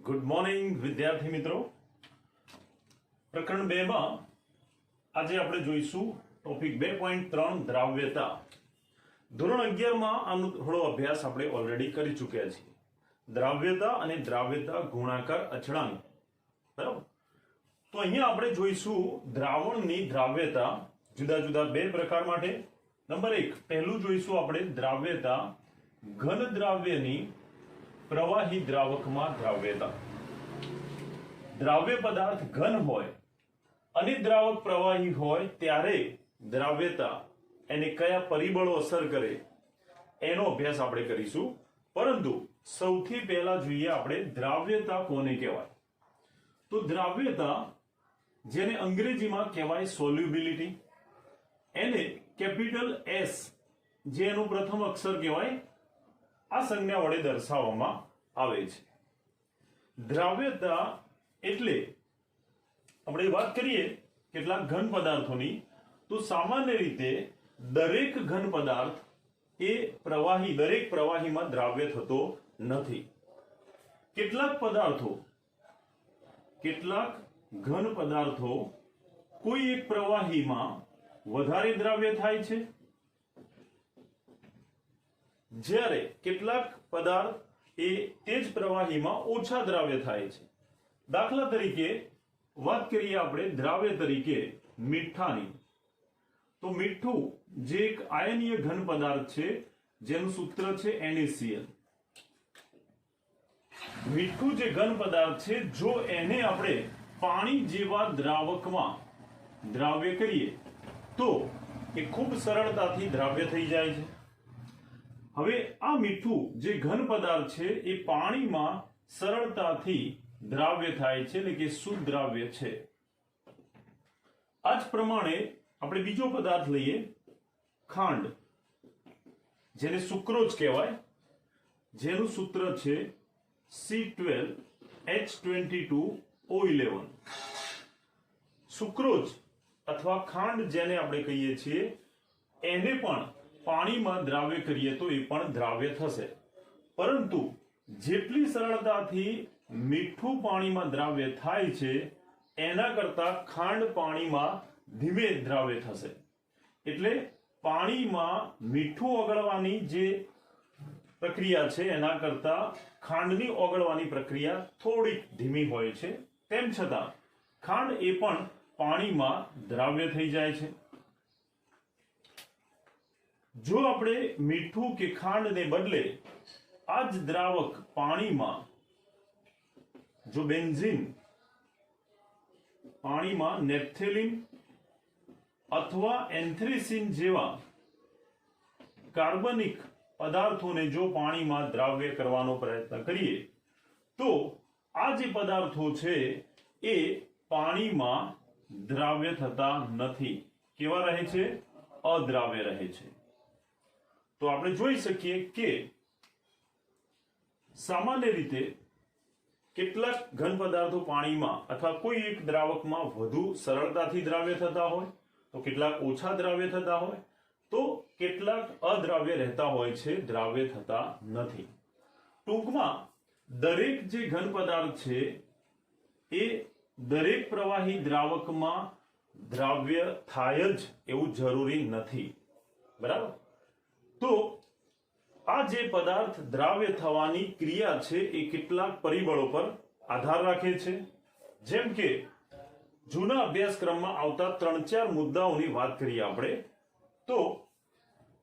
Good morning વિદ્યાર્થી મિત્રો। પ્રકરણ 2 માં આજે આપણે જોઈશું ટોપિક 2.3 દ્રાવ્યતા। ધોરણ 11 માં આનો થોડો અભ્યાસ આપણે ઓલરેડી કરી ચૂક્યા છીએ। દ્રાવ્યતા અને દ્રાવ્યતા ગુણાકાર અચળાંક, બરાબર। તો અહીંયા આપણે જોઈશું દ્રાવણની દ્રાવ્યતા જુદા જુદા બે પ્રકાર માટે। નંબર 1 પહેલું જોઈશું આપણે દ્રાવ્યતા ઘન દ્રાવ્યની प्रवाही द्रावक में द्राव्यता। द्राव्य पदार्थ घन होय अने द्रावक प्रवाही होय त्यारे द्राव्यता एने कया परिबळो असर करे एनो अभ्यास आपणे करीशुं। परंतु सौथी पहेला जोईए आपणे द्राव्यता कोने कहेवाय। तो द्राव्यता जेने अंग्रेजीमां कहेवाय सोल्युबिलिटी, एने कैपिटल एस जे एनुं प्रथम अक्षर कहेवाय आ संज्ञा वडे दर्शाववामां आवे छे। द्राव्यता एटले આપણે વાત કરીએ કેટલાક ઘન પદાર્થોની, તો સામાન્ય રીતે દરેક ઘન પદાર્થ એ પ્રવાહી, દરેક પ્રવાહીમાં દ્રાવ્ય થતો નથી। કેટલાક ઘન પદાર્થો કોઈ એક પ્રવાહીમાં વધારે દ્રાવ્ય થાય છે, જ્યારે કેટલાક પદાર્થ એ તે જ પ્રવાહીમાં ઓછા દ્રાવ્ય થાય છે। દાખલા તરીકે વાત કરીએ આપણે દ્રાવ્ય તરીકે મીઠાની, તો મીઠું જે એક આયનીય ઘન પદાર્થ છે જેનું સૂત્ર છે NaCl। મીઠું જે ઘન પદાર્થ છે, જો એને આપણે પાણી જેવા દ્રાવકમાં દ્રાવ્ય કરીએ તો એ ખૂબ સરળતાથી દ્રાવ્ય થઈ જાય છે। હવે આ મીઠું જે ઘન પદાર્થ છે એ પાણીમાં સરળતાથી દ્રાવ્ય થાય છે, એટલે કે શુદ્ધ દ્રાવ્ય છે। આ જ પ્રમાણે આપણે બીજો પદાર્થ લઈએ ખાંડ, જેને સુક્રોઝ કહેવાય, જેનું સૂત્ર છે C12H22O11। સુક્રોઝ અથવા ખાંડ જેને આપણે કહીએ છીએ, એને પણ પાણીમાં દ્રાવ્ય કરીએ તો એ પણ દ્રાવ્ય થશે, પરંતુ જેટલી સરળતાથી મીઠું પાણીમાં દ્રાવ્ય થાય છે એના કરતા ખાંડ પાણીમાં ધીમે દ્રાવ્ય થશે। એટલે પાણીમાં મીઠું ઓગળવાની જે પ્રક્રિયા છે એના કરતા ખાંડની ઓગળવાની પ્રક્રિયા થોડીક ધીમી હોય છે, તેમ છતાં ખાંડ એ પણ પાણીમાં દ્રાવ્ય થઈ જાય છે। જો આપણે મીઠું કે ખાંડને બદલે આ જ દ્રાવક પાણીમાં, જો બેન્ઝીન પાણીમાં નેપ્થેલિન અથવા એન્થ્રેસીન જેવા કાર્બનિક પદાર્થોને જો પાણીમાં દ્રાવ્ય કરવાનો પ્રયત્ન કરીએ તો આ જે પદાર્થો છે એ પાણીમાં દ્રાવ્ય થતા નથી। કેવા રહે છે? અદ્રાવ્ય રહે છે। તો આપણે જોઈ શકીએ કે સામાન્ય રીતે કેટલાક ઘન પદાર્થો પાણીમાં અથવા કોઈ એક દ્રાવકમાં વધુ સરળતાથી દ્રાવ્ય થતા હોય, તો કેટલાક ઓછા દ્રાવ્ય થતા હોય, તો કેટલાક અદ્રાવ્ય રહેતા હોય છે, દ્રાવ્ય થતા નથી। ટૂંકમાં દરેક જે ઘન પદાર્થ છે એ દરેક પ્રવાહી દ્રાવકમાં દ્રાવ્ય થાય જ એવું જરૂરી નથી, બરાબર। તો આ જે પદાર્થ દ્રાવ્ય થવાની ક્રિયા છે એ કેટલાક પરિબળો પર આધાર રાખે છે। જેમ કે જૂના અભ્યાસક્રમમાં આવતા 3-4 મુદ્દાઓની વાત કરીએ આપણે, તો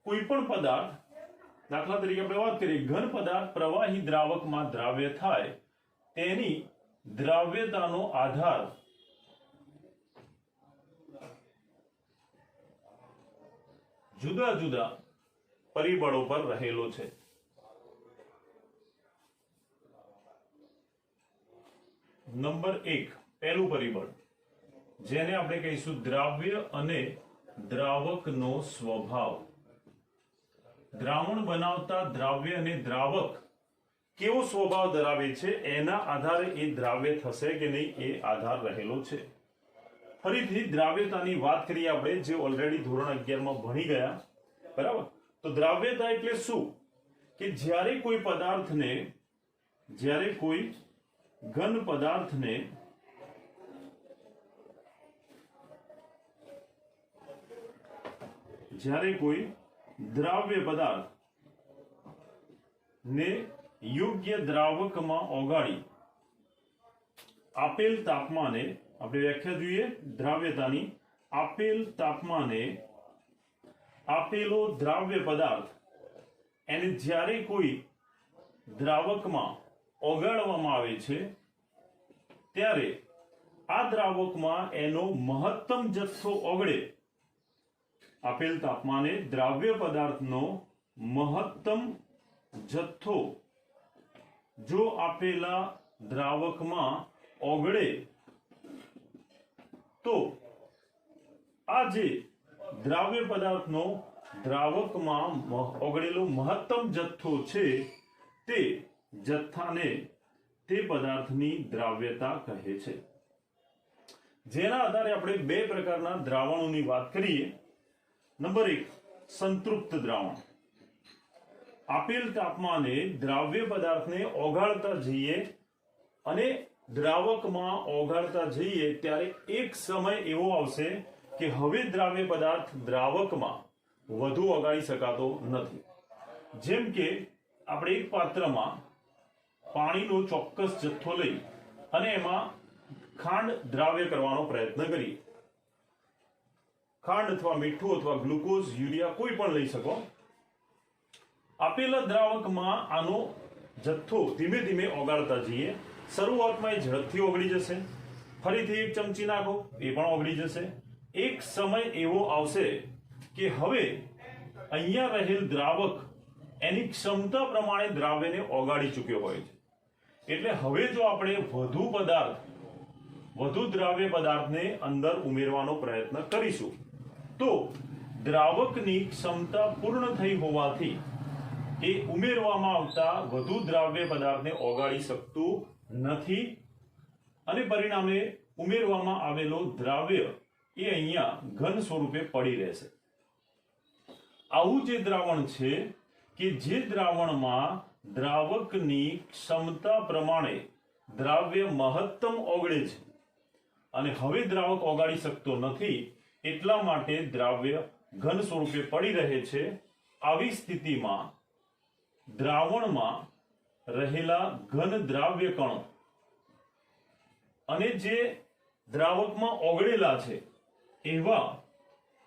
કોઈ પણ પદાર્થ, દાખલા તરીકે આપણે વાત કરીએ ઘન પદાર્થ પ્રવાહી દ્રાવકમાં દ્રાવ્ય થાય તેની દ્રાવ્યતાનો આધાર જુદા જુદા પરિબળો પર રહેલો છે। નંબર 1 પહેલું પરિબળ, જેને આપણે કહીશું દ્રાવ્ય અને દ્રાવકનો સ્વભાવ। દ્રાવણ બનાવતા દ્રાવ્ય અને દ્રાવક કેવો સ્વભાવ ધરાવે છે એના આધારે એ દ્રાવ્ય થશે કે નહીં એ આધાર રહેલો છે। ફરીથી દ્રાવ્યતાની વાત કરીએ આપણે, જે ઓલરેડી ધોરણ 11 માં ભણી ગયા, બરાબર। તો દ્રાવ્યતા એટલે શું? કે જ્યારે કોઈ પદાર્થને, જ્યારે કોઈ ઘન પદાર્થને જ્યારે કોઈ દ્રાવ્ય પદાર્થ ને યોગ્ય દ્રાવકમાં ઓગાળી આપેલ તાપમાને, આપણે વ્યાખ્યા જોઈએ દ્રાવ્યતાની, આપેલ તાપમાને આપેલો દ્રાવ્ય પદાર્થ એને જ્યારે કોઈ દ્રાવકમાં ઓગાળવામાં આવે છે ત્યારે આ દ્રાવકમાં એનો મહત્તમ જથ્થો ઓગળે. આપેલ તાપમાને દ્રાવ્ય પદાર્થનો મહત્તમ જથ્થો જો આપેલા દ્રાવકમાં ઓગળે તો આ જે દ્રાવ્ય પદાર્થનો દ્રાવકમાં ઓગળેલો મહત્તમ જથ્થો છે તે જથ્થાને તે પદાર્થની દ્રાવ્યતા કહે છે. જેના આધારે આપણે બે પ્રકારના દ્રાવણોની વાત કરીએ. નંબર 1, સંતૃપ્ત દ્રાવણ. આપેલ તાપમાને દ્રાવ્ય પદાર્થને ઓગાળતા જઈએ અને દ્રાવકમાં ઓગાળતા જઈએ ત્યારે એક સમય એવો આવશે કે હવે દ્રાવ્ય પદાર્થ દ્રાવકમાં વધુ ઓગાળી શકાતો નથી. જેમ કે આપણે એક પાત્રમાં પાણીનો ચોક્કસ જથ્થો લઈ અને એમાં ખાંડ દ્રાવ્ય કરવાનો પ્રયત્ન કરીએ. ખાંડ અથવા મીઠું અથવા ગ્લુકોઝ, યુરિયા કોઈ પણ લઈ શકો. આપેલા દ્રાવકમાં આનો જથ્થો ધીમે ધીમે ઓગાળતા જઈએ. શરૂઆતમાં એ ઝડપથી ઓગળી જશે, ફરીથી એક ચમચી નાખો એ પણ ઓગળી જશે. એક સમય એવો આવશે કે હવે અહીંયા રહેલ દ્રાવક એની ક્ષમતા પ્રમાણે દ્રાવ્યને ઓગાળી ચૂક્યો હોય છે. એટલે હવે જો આપણે વધુ દ્રાવ્ય પદાર્થને અંદર ઉમેરવાનો પ્રયત્ન કરીશું તો દ્રાવકની ક્ષમતા પૂર્ણ થઈ હોવાથી એ ઉમેરવામાં આવતા વધુ દ્રાવ્ય પદાર્થને ઓગાળી શકતું નથી અને પરિણામે ઉમેરવામાં આવેલો દ્રાવ્ય એ અહીંયા ઘન સ્વરૂપે પડી રહેશે. આવું જે દ્રાવણ છે કે જે દ્રાવણમાં દ્રાવકની ક્ષમતા પ્રમાણે દ્રાવ્ય મહત્તમ ઓગળે છે અને હવે દ્રાવક ઓગાળી શકતો નથી એટલા માટે દ્રાવ્ય ઘન સ્વરૂપે પડી રહે છે. આવી સ્થિતિમાં દ્રાવણમાં રહેલા ઘન દ્રાવ્ય કણો અને જે દ્રાવકમાં ઓગળેલા છે એવા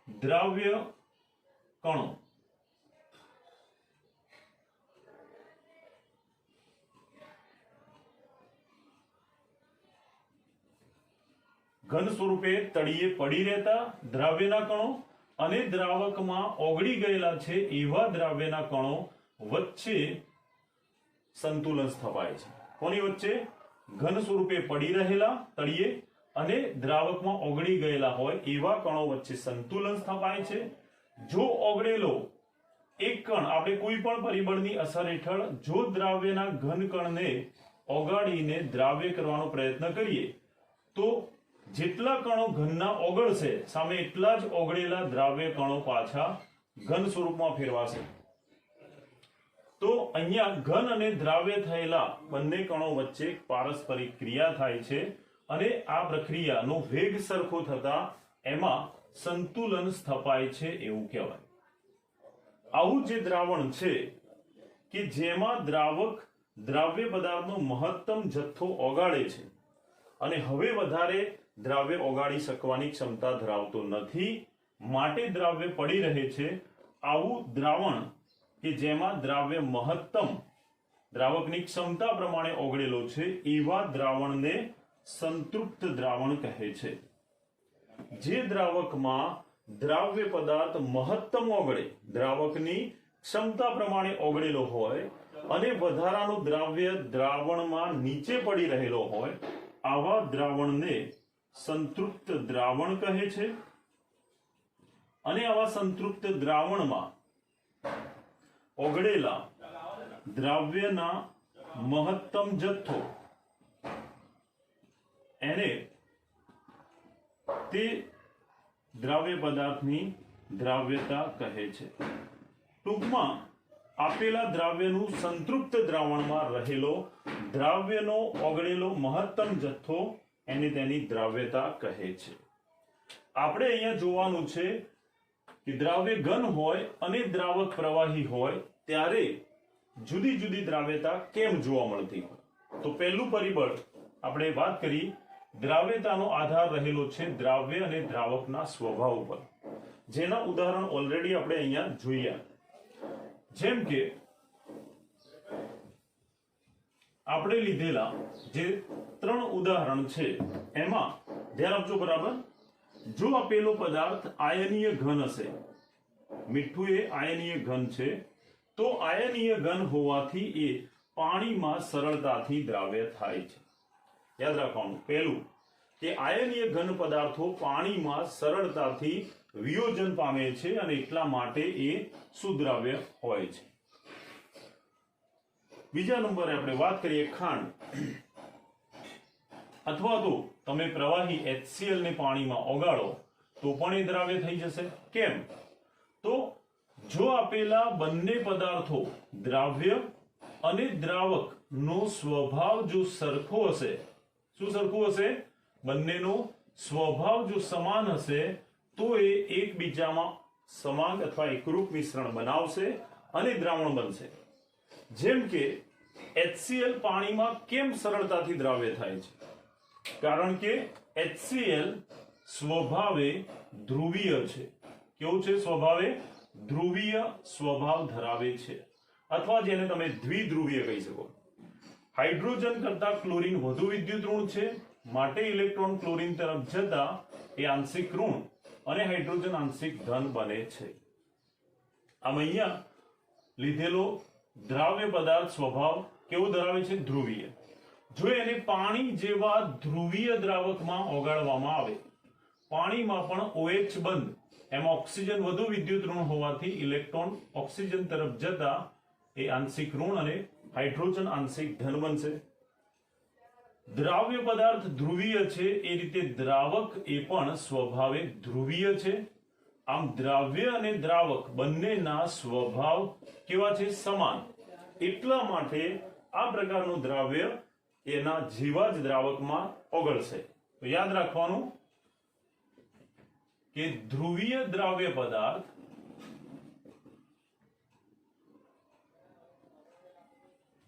દ્રાવ્ય કણો ઘન સ્વરૂપે તળિયે પડી રહેતા દ્રાવ્યના કણો અને દ્રાવકમાં ઓગળી ગયેલા છે એવા દ્રાવ્યના કણો વચ્ચે સંતુલન સ્થપાય છે. કોની વચ્ચે? ઘન સ્વરૂપે પડી રહેલા તળિયે અને દ્રાવકમાં ઓગળી ગયેલા હોય એવા કણો વચ્ચે સંતુલન સ્થપાય છે. જો ઓગળેલો એક કણ, આપણે કોઈ પણ પરિબળની અસર હેઠળ જો દ્રાવ્યના ઘન કણને ઓગાળીને દ્રાવ્ય કરવાનો પ્રયત્ન કરીએ તો જેટલા કણો ઘનના ઓગળશે સામે એટલા જ ઓગળેલા દ્રાવ્ય કણો પાછા ઘન સ્વરૂપમાં ફેરવાશે. તો અહીંયા ઘન અને દ્રાવ્ય થયેલા બંને કણો વચ્ચે પારસ્પરિક ક્રિયા થાય છે અને આ પ્રક્રિયાનો વેગ સરખો થતા એમાં સંતુલન સ્થપાય છે એવું કહેવાય. આવું જે દ્રાવણ છે કે જેમાં દ્રાવક દ્રાવ્ય પદાર્થનો મહત્તમ જથ્થો ઓગાળે છે અને હવે વધારે દ્રાવ્ય ઓગાળી શકવાની ક્ષમતા ધરાવતો નથી માટે દ્રાવ્ય પડી રહે છે. આવું દ્રાવણ કે જેમાં દ્રાવ્ય મહત્તમ દ્રાવકની ક્ષમતા પ્રમાણે ઓગળેલો છે એવા દ્રાવણને સંતૃપ્ત દ્રાવણ કહે છે. જે દ્રાવકમાં દ્રાવ્ય પદાર્થ મહત્તમ ઓગળે, દ્રાવકની ક્ષમતા પ્રમાણે ઓગળેલો હોય અને વધારાનું દ્રાવ્ય દ્રાવણમાં નીચે પડી રહેલો હોય આવા દ્રાવણને સંતૃપ્ત દ્રાવણ કહે છે. અને આવા સંતૃપ્ત દ્રાવણમાં ઓગળેલા દ્રાવ્યના મહત્તમ જથ્થો એને તે દ્રાવ્ય પદાર્થની દ્રાવ્યતા કહે છે. ટૂંકમાં આપેલા દ્રાવ્યનું સંતૃપ્ત દ્રાવણમાં રહેલો દ્રાવ્યનો ઓગળેલો મહત્તમ જથ્થો એને તેની દ્રાવ્યતા કહે છે. આપણે અહીંયા જોવાનું છે કે દ્રાવ્ય ઘન હોય અને દ્રાવક પ્રવાહી હોય ત્યારે જુદી જુદી દ્રાવ્યતા કેમ જોવા મળતી હોય. તો પહેલું પરિબળ આપણે વાત કરી, દ્રાવ્યતાનો આધાર રહેલો છે દ્રાવ્ય અને દ્રાવકના સ્વભાવ ઉપર, જેના ઉદાહરણ ઓલરેડી આપણે અહીંયા જોયા. જેમ કે આપણે લીધેલા જે 3 ઉદાહરણ છે એમાં ધ્યાન આપજો બરાબર. જો આપેલો પદાર્થ આયનીય ઘન હશે, મીઠું એ આયનીય ઘન છે, તો આયનીય ઘન હોવાથી એ પાણીમાં સરળતાથી દ્રાવ્ય થાય છે. યાદ રાખવાનું પહેલું કે આયનીય ઘન પદાર્થો પાણીમાં સરળતાથી વિયોજન પામે છે અને એટલા માટે એ સુદ્રાવ્ય હોય છે. બીજા નંબરે આપણે વાત કરીએ ખાંડ, અથવા તો તમે પ્રવાહી HCl ને પાણીમાં ઓગાળો તો પણ એ દ્રાવ્ય થઈ જશે. કેમ? તો જો આપેલા બંને પદાર્થો દ્રાવ્ય અને દ્રાવક નો સ્વભાવ જો સરખો હશે, શું સરખું હશે? બંનેનો સ્વભાવ જો સમાન હશે તો એ એકબીજામાં સમાન અથવા એકરૂપ મિશ્રણ બનાવશે અને દ્રાવણ બનશે. જેમ કે HCl પાણીમાં કેમ સરળતાથી દ્રાવ્ય થાય છે? કારણ કે HCl સ્વભાવે ધ્રુવીય છે. કેવું છે? સ્વભાવે ધ્રુવીય સ્વભાવ ધરાવે છે, અથવા જેને તમે દ્વિધ્રુવીય કહી શકો. હાઇડ્રોજન કરતા ક્લોરીન વધુ વિદ્યુત ઋણ છે, માટે ઇલેક્ટ્રોન ક્લોરીન તરફ જતા એ આંશિક ઋણ અને હાઇડ્રોજન આંશિક ધન બને છે. આમ અહીંયા લીધેલો દ્રાવ્ય પદાર્થ સ્વભાવ કેવો ધરાવે છે? ધ્રુવીય. જો એને પાણી જેવા ધ્રુવીય દ્રાવકમાં ઓગાળવામાં આવે, પાણીમાં પણ OH બંધ, એમાં ઓક્સિજન વધુ વિદ્યુત ઋણ હોવાથી ઇલેક્ટ્રોન ઓક્સિજન તરફ જતા એ આંશિક ઋણ અને હાઇડ્રોજન આંશિક ધન બનશે. દ્રાવ્ય પદાર્થ ધ્રુવીય છે, એ રીતે દ્રાવક એ પણ સ્વભાવે ધ્રુવીય છે. આમ દ્રાવ્ય અને દ્રાવક બંનેના સ્વભાવ કેવા છે? સમાન. એટલા માટે આ પ્રકારનું દ્રાવ્ય એના જેવા જ દ્રાવકમાં ઓગળશે. તો યાદ રાખવાનું કે ધ્રુવીય દ્રાવ્ય પદાર્થ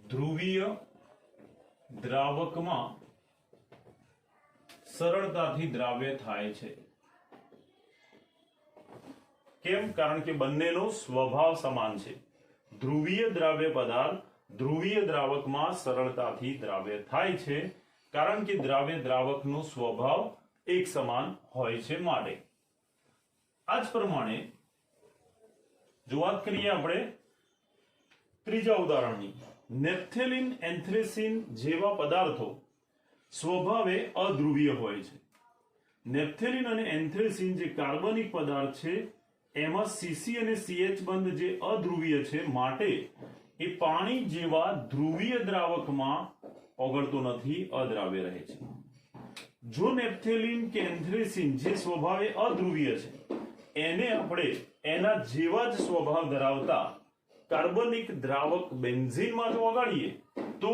ધ્રુવીય દ્રાવકમાં સરળતાથી દ્રાવ્ય થાય છે. કેમ? કારણ કે બંનેનો સ્વભાવ સમાન છે. ધ્રુવીય દ્રાવ્ય પદાર્થ ધ્રુવીય દ્રાવકમાં સરળતાથી દ્રાવ્ય થાય છે, કારણ કે દ્રાવ્ય દ્રાવકનો સ્વભાવ એક સમાન હોય છે. માટે આ જ પ્રમાણે જો વાત કરીએ આપણે ત્રીજા ઉદાહરણની, નેપ્થેલિન એન્થ્રેસિન જેવા પદાર્થો સ્વભાવે અધ્રુવીય હોય છે. નેપ્થેલિન અને એન્થ્રેસિન જે કાર્બનિક પદાર્થ છે એમાં CC અને CH બંધ જે અધ્રુવીય છે, માટે એ પાણી જેવા ધ્રુવીય દ્રાવકમાં ઓગળતો નથી, અદ્રાવ્ય રહે છે. જો નેપ્થેલિન કે એન્થ્રેસિન જે સ્વભાવે અધ્રુવીય છે એને આપણે એના જેવા જ સ્વભાવ ધરાવતા કાર્બનિક દ્રાવક બેન્ઝીનમાં જો ઓગાળીએ તો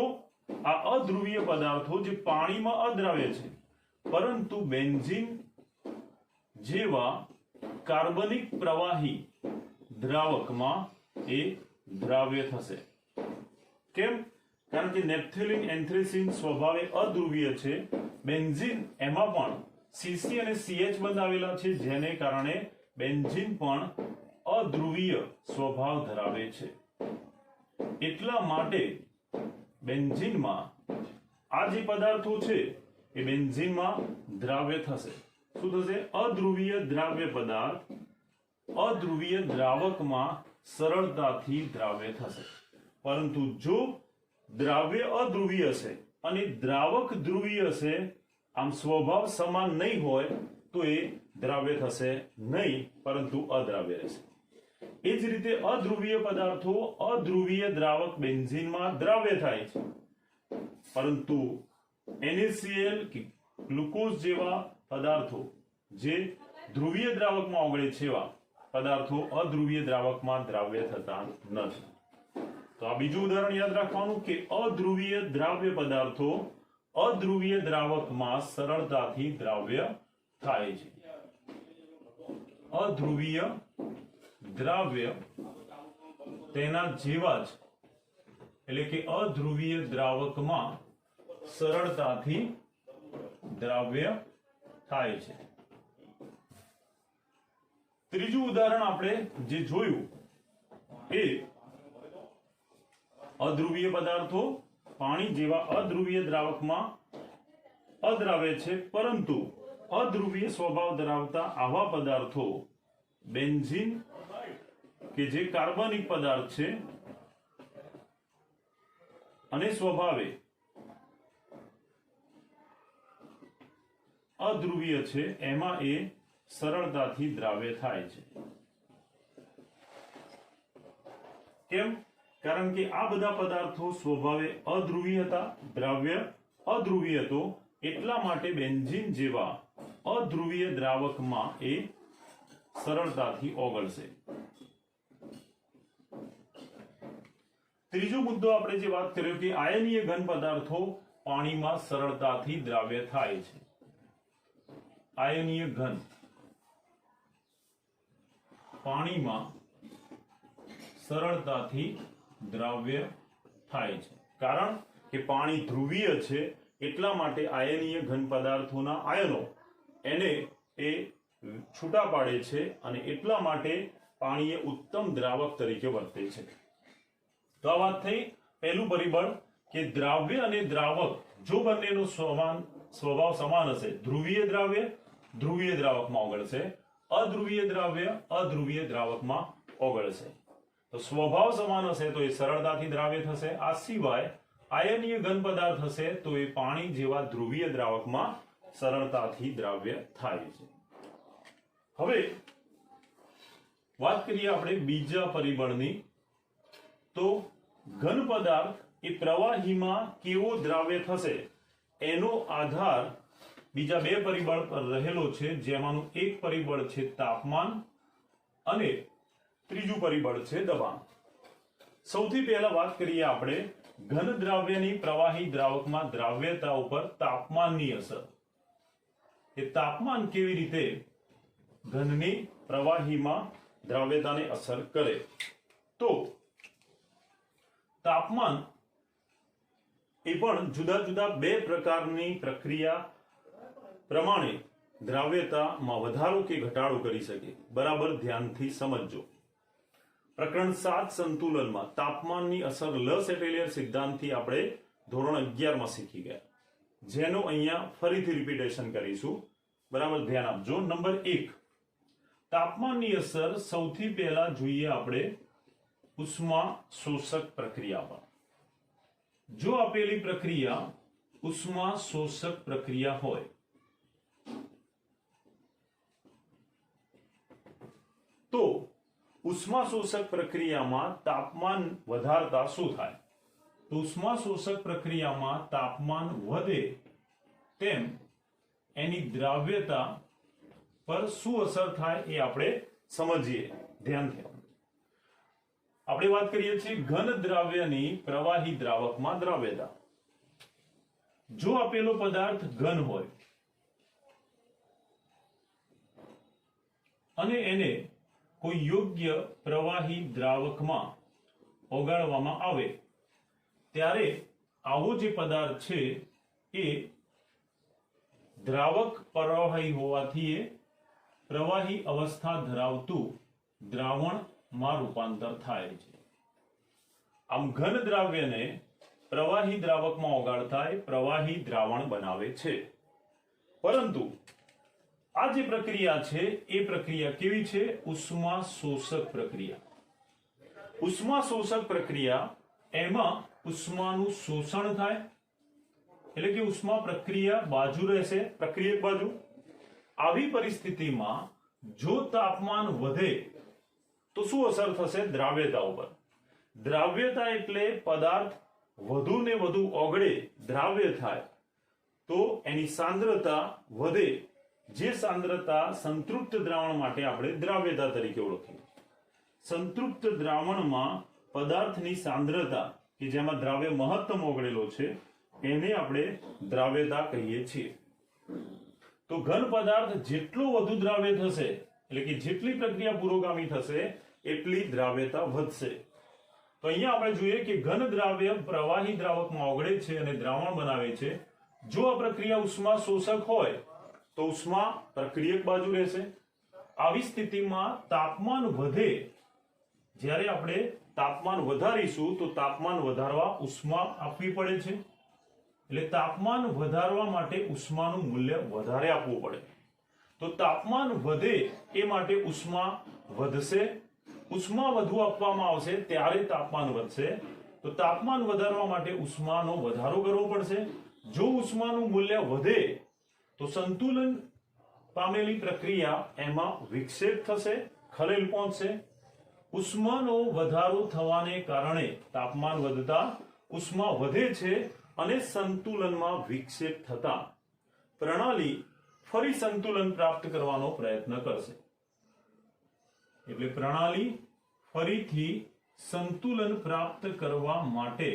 આ અધ્રુવીય પદાર્થો જે પાણીમાં અદ્રાવ્ય છે, પરંતુ બેન્ઝીન જેવા કાર્બનિક પ્રવાહી દ્રાવકમાં એ દ્રાવ્ય થશે. કેમ? કારણ કે નેપ્થેલિન એન્થ્રેસિન સ્વભાવે અધ્રુવીય છે, બેન્ઝીન એમાં પણ CC અને CH બંધ આવેલા છે, જેને કારણે બેન્ઝીન પણ અધ્રુવીય સ્વભાવ ધરાવે છે. એટલા માટે બેન્ઝીનમાં આ જે પદાર્થો છે એ બેન્ઝીનમાં દ્રાવ્ય થશે. શું થશે? અધ્રુવીય દ્રાવ્ય પદાર્થ અધ્રુવીય દ્રાવકમાં સરળતાથી દ્રાવ્ય થશે. પરંતુ જો દ્રાવ્ય અધ્રુવીય હશે અને દ્રાવક ધ્રુવીય હશે, આમ સ્વભાવ સમાન નહીં હોય તો એ દ્રાવ્ય થશે નહીં, પરંતુ અદ્રાવ્ય રહેશે. એ જ રીતે અધ્રુવીય પદાર્થો અધ્રુવીય દ્રાવક બેન્ઝીનમાં દ્રાવ્ય થાય છે, પરંતુ NaCl કે ગ્લુકોઝ જેવા પદાર્થો જે ધ્રુવીય દ્રાવકમાં ઓગળે છે એવા પદાર્થો અધ્રુવીય દ્રાવકમાં દ્રાવ્ય થતા નથી. તો આ બીજું ઉદાહરણ યાદ રાખવાનું કે અધ્રુવીય દ્રાવ્ય પદાર્થો અધ્રુવીય દ્રાવકમાં સરળતાથી દ્રાવ્ય થાય છે. અધ્રુવીય દ્રાવ્ય તેના જેવા જ એટલે કે અધ્રુવીય દ્રાવકમાં સરળતાથી દ્રાવ્ય થાય છે. ત્રીજું ઉદાહરણ આપણે જે જોયું એ અધ્રુવીય પદાર્થો પાણી જેવા અધ્રુવીય દ્રાવકમાં અદ્રાવ્ય છે, પરંતુ અધ્રુવીય સ્વભાવ ધરાવતા આવા પદાર્થો બેન્ઝીન કે જે કાર્બનિક પદાર્થ છે અને સ્વભાવે અધ્રુવીય છે, એમાં એ સરળતાથી દ્રાવ્ય થાય છે. કેમ? કારણ કે આ બધા પદાર્થો સ્વભાવે અધ્રુવીય હતા, દ્રાવ્ય અધ્રુવીય હતો, એટલા માટે બેન્ઝીન જેવા અધ્રુવીય દ્રાવકમાં એ સરળતાથી ઓગળશે. ત્રીજો મુદ્દો આપણે જે વાત કર્યો કે આયનીય ઘન પદાર્થો પાણીમાં સરળતાથી દ્રાવ્ય થાય છે. આયનીય ઘન પાણીમાં સરળતાથી દ્રાવ્ય થાય છે, કારણ કે પાણી ધ્રુવીય છે, એટલા માટે આયનીય ઘન પદાર્થોના આયનો એને એ છૂટા પાડે છે અને એટલા માટે પાણી એ ઉત્તમ દ્રાવક તરીકે વર્તે છે. તો આ વાત થઈ પહેલું પરિબળ કે દ્રાવ્ય અને દ્રાવક જો બંનેનો સ્વભાવ સમાન હશે, ધ્રુવીય દ્રાવ્ય ધ્રુવીય દ્રાવકમાં ઓગળશે, અધ્રુવીય દ્રાવ્ય અધ્રુવીય દ્રાવકમાં ઓગળશે. તો સ્વભાવ સમાન હશે તો એ સરળતાથી દ્રાવ્ય થશે. આ સિવાય આયનીય ઘન પદાર્થ હશે તો એ પાણી જેવા ધ્રુવીય દ્રાવકમાં સરળતાથી દ્રાવ્ય થાય છે. હવે વાત કરીએ આપણે બીજા પરિબળની. તો ઘન પદાર્થ એ પ્રવાહીમાં કેવો દ્રાવ્ય થશે એનો આધાર બીજા બે પરિબળ પર રહેલો છે, જેમાંનું એક પરિબળ છે તાપમાન અને ત્રીજું પરિબળ છે દબાણ. સૌથી પહેલા વાત કરીએ આપણે ઘન દ્રાવ્યની પ્રવાહી દ્રાવકમાં દ્રાવ્યતા ઉપર તાપમાનની અસર. એ તાપમાન કેવી રીતે ઘનની પ્રવાહીમાં દ્રાવ્યતાને અસર કરે. તો તાપમાન એ પણ જુદા જુદા બે પ્રકારની પ્રક્રિયા પ્રમાણે દ્રાવ્યતામાં વધારો કે ઘટાડો કરી શકે. બરાબર ધ્યાનથી સમજજો. પ્રકરણ 7 સંતુલનમાં તાપમાનની અસર લ સેટેલિયર સિદ્ધાંતથી આપણે ધોરણ 11 માં શીખી ગયા, જેનો અહીંયા ફરીથી રિપીટેશન કરીશું. બરાબર ધ્યાન આપજો. નંબર 1, તાપમાનની અસર સૌથી પહેલા જોઈએ આપણે ઉષ્મા શોષક પ્રક્રિયા પર. જો આપેલી પ્રક્રિયા ઉષ્મા શોષક પ્રક્રિયા હોય તો ઉષ્મા શોષક પ્રક્રિયામાં તાપમાન વધારતા શું થાય? તો ઉષ્મા શોષક પ્રક્રિયામાં તાપમાન વધે તેમ એની દ્રાવ્યતા પર શું અસર થાય એ આપણે સમજીએ ધ્યાનથી. આપણે વાત કરીએ છીએ ઘન દ્રાવ્યની પ્રવાહી દ્રાવકમાં દ્રાવ્યતા. જો આપેલો પદાર્થ ઘન હોય અને એને કોઈ યોગ્ય પ્રવાહી દ્રાવકમાં ઓગાળવામાં આવે ત્યારે આવો જે પદાર્થ છે એ દ્રાવક પ્રવાહી હોવાથી એ પ્રવાહી અવસ્થા ધરાવતું દ્રાવણમાં રૂપાંતર થાય છે. આમ ઘન દ્રાવ્યને પ્રવાહી દ્રાવકમાં ઓગાળતા એ પ્રવાહી દ્રાવણ બનાવે છે. પરંતુ આ જે પ્રક્રિયા છે એ પ્રક્રિયા કેવી છે? ઉષ્મા શોષક પ્રક્રિયા. ઉષ્મા શોષક પ્રક્રિયા એમાં ઉષ્માનું શોષણ થાય, એટલે કે ઉષ્મા પ્રક્રિયા બાજુ રહેશે, પ્રક્રિયક બાજુ. આવી પરિસ્થિતિમાં જો તાપમાન વધે તો શું અસર થશે? દ્રાવ્યતા ઉપર. દ્રાવ્યતા એટલે પદાર્થ વધુ ને વધુ ઓગળે, દ્રાવ્ય થાય તો એની સાંદ્રતા વધે, જે સાંદ્રતા સંતૃપ્ત દ્રાવણ માટે આપણે દ્રાવ્યતા તરીકે ઓળખીએ. સંતૃપ્ત દ્રાવણમાં પદાર્થની સાંદ્રતા કે જેમાં દ્રાવ્ય મહત્તમ ઓગળેલો છે એને આપણે દ્રાવ્યતા કહીએ છીએ. તો ઘન પદાર્થ જેટલો વધુ દ્રાવ્ય થશે એટલે કે જેટલી પ્રક્રિયા પુરોગામી થશે એટલી દ્રાવ્યતા વધશે. તો અહીંયા આપણે જોઈએ કે ઘન દ્રાવ્ય પ્રવાહી દ્રાવકમાં ઓગળે છે અને દ્રાવણ બનાવે છે. જો આ પ્રક્રિયા ઉષ્મા શોષક હોય તો ઉષ્મા પ્રક્રિયક બાજુ રહેશે. આવી સ્થિતિમાં તાપમાન વધે, જ્યારે આપણે તાપમાન વધારીશું તો તાપમાન વધારવા ઉષ્મા આપવી પડે છે. એટલે તાપમાન વધારવા માટે ઉષ્માનું મૂલ્ય વધારે આપવું પડે. તો તાપમાન વધે એ માટે ઉષ્મા વધશે. ઉષ્મા વધુ આપવામાં આવશે ત્યારે તાપમાન વધશે. તો તાપમાન વધારવા માટે ઉષ્માનો વધારો કરવો પડશે. જો ઉષ્માનું મૂલ્ય વધે તો સંતુલન પામેલી પ્રક્રિયા એમાં વિક્ષેપ થશે, ખલેલ પહોંચશે. ઉષ્માનો વધારો થવાને કારણે તાપમાન વધતા ઉષ્મા વધે છે અને સંતુલનમાં વિક્ષેપ થતા પ્રણાલી ફરી સંતુલન પ્રાપ્ત કરવાનો પ્રયત્ન કરશે. એટલે પ્રણાલી ફરીથી સંતુલન પ્રાપ્ત કરવા માટે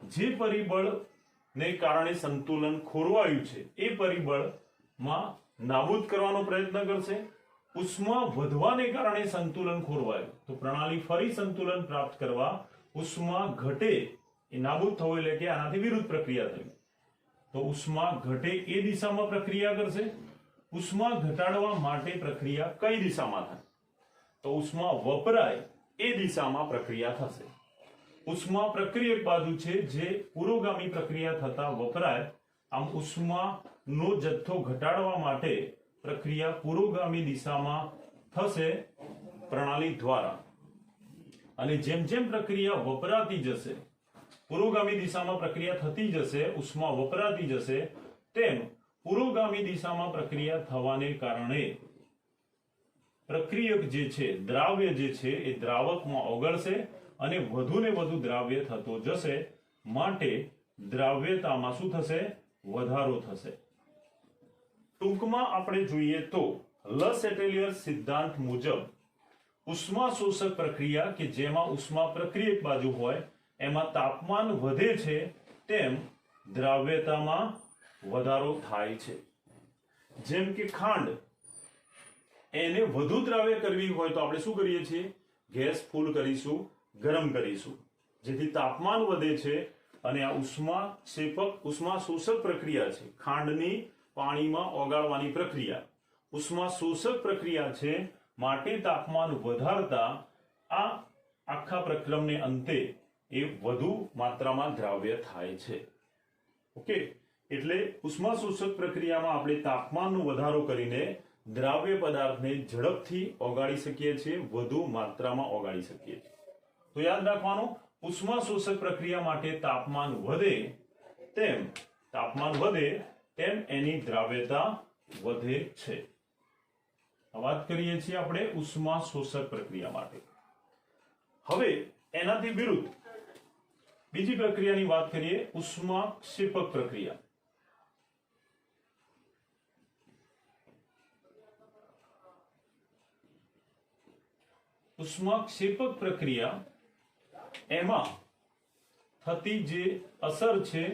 જે પરિબળને કારણે સંતુલન ખોરવાયું છે એ પરિબળમાં નાબૂદ કરવાનો પ્રયત્ન કરશે. ઉષ્મા વધવાને કારણે સંતુલન ખોરવાયું તો પ્રણાલી ફરી સંતુલન પ્રાપ્ત કરવા ઉષ્મા ઘટે એ નાબૂદ થવું એટલે કે આનાથી વિરુદ્ધ પ્રક્રિયા થઈ. તો ઉષ્મા ઘટે એ દિશામાં પ્રક્રિયા કરશે. ઉષ્મા ઘટાડવા માટે પ્રક્રિયા કઈ દિશામાં થાય? તો ઉષ્મા વપરાય એ દિશામાં પ્રક્રિયા થશે. ઉષ્મા પ્રક્રિયક બાજુ છે જે પુરોગામી પ્રક્રિયા થતા વપરાય. આમ ઉષ્માનો જથ્થો ઘટાડવા માટે પ્રક્રિયા પુરોગામી દિશામાં થશે પ્રણાલી દ્વારા. અને જેમ જેમ પ્રક્રિયા વપરાતી જશે, પુરોગામી દિશામાં પ્રક્રિયા થતી જશે, ઉષ્મા વપરાતી જશે, તેમ પુરોગામી દિશામાં પ્રક્રિયા થવાને કારણે પ્રક્રિયક જે છે, દ્રાવ્ય જે છે એ દ્રાવકમાં ઓગળશે અને વધુ ને વધુ દ્રાવ્ય થતો જશે. માટે દ્રાવ્યતામાં શું થશે? વધારો થશે. ટૂંકમાં આપણે જોઈએ તો લસ એટેલિયર સિદ્ધાંત મુજબ ઉષ્મા શોષક પ્રક્રિયા કે જેમાં ઉષ્મા પ્રક્રિયક બાજુ હોય એમાં તાપમાન વધે છે તેમ દ્રાવ્યતામાં વધારો થાય છે. જેમ કે ખાંડ, એને વધુ દ્રાવ્ય કરવી હોય તો આપણે શું કરીએ છીએ? ગેસ ફૂલ કરીશું, ગરમ કરીશું, જેથી તાપમાન વધે છે અને આ ઉષ્મા શોષક પ્રક્રિયા છે. ખાંડની પાણીમાં ઓગાળવાની પ્રક્રિયા ઉષ્મા શોષક પ્રક્રિયા છે. માટે તાપમાન વધારતા આ આખા પ્રક્રમને અંતે એ વધુ માત્રામાં દ્રાવ્ય થાય છે. ઓકે, એટલે ઉષ્મા શોષક પ્રક્રિયામાં આપણે તાપમાનનો વધારો કરીને દ્રાવ્ય પદાર્થને ઝડપથી ઓગાળી શકીએ છીએ, વધુ માત્રામાં ઓગાળી શકીએ છીએ. તો યાદ રાખવાનું, ઉષ્મા શોષક પ્રક્રિયા માટે તાપમાન વધે તેમ એની દ્રાવ્યતા વધે છે. વાત કરીએ છીએ આપણે ઉષ્મા શોષક પ્રક્રિયા માટે. હવે એનાથી વિરુદ્ધ બીજી પ્રક્રિયાની વાત કરીએ, ઉષ્માક્ષેપક પ્રક્રિયા. ઉષ્માક્ષેપક પ્રક્રિયા એમાં થતી જે અસર છે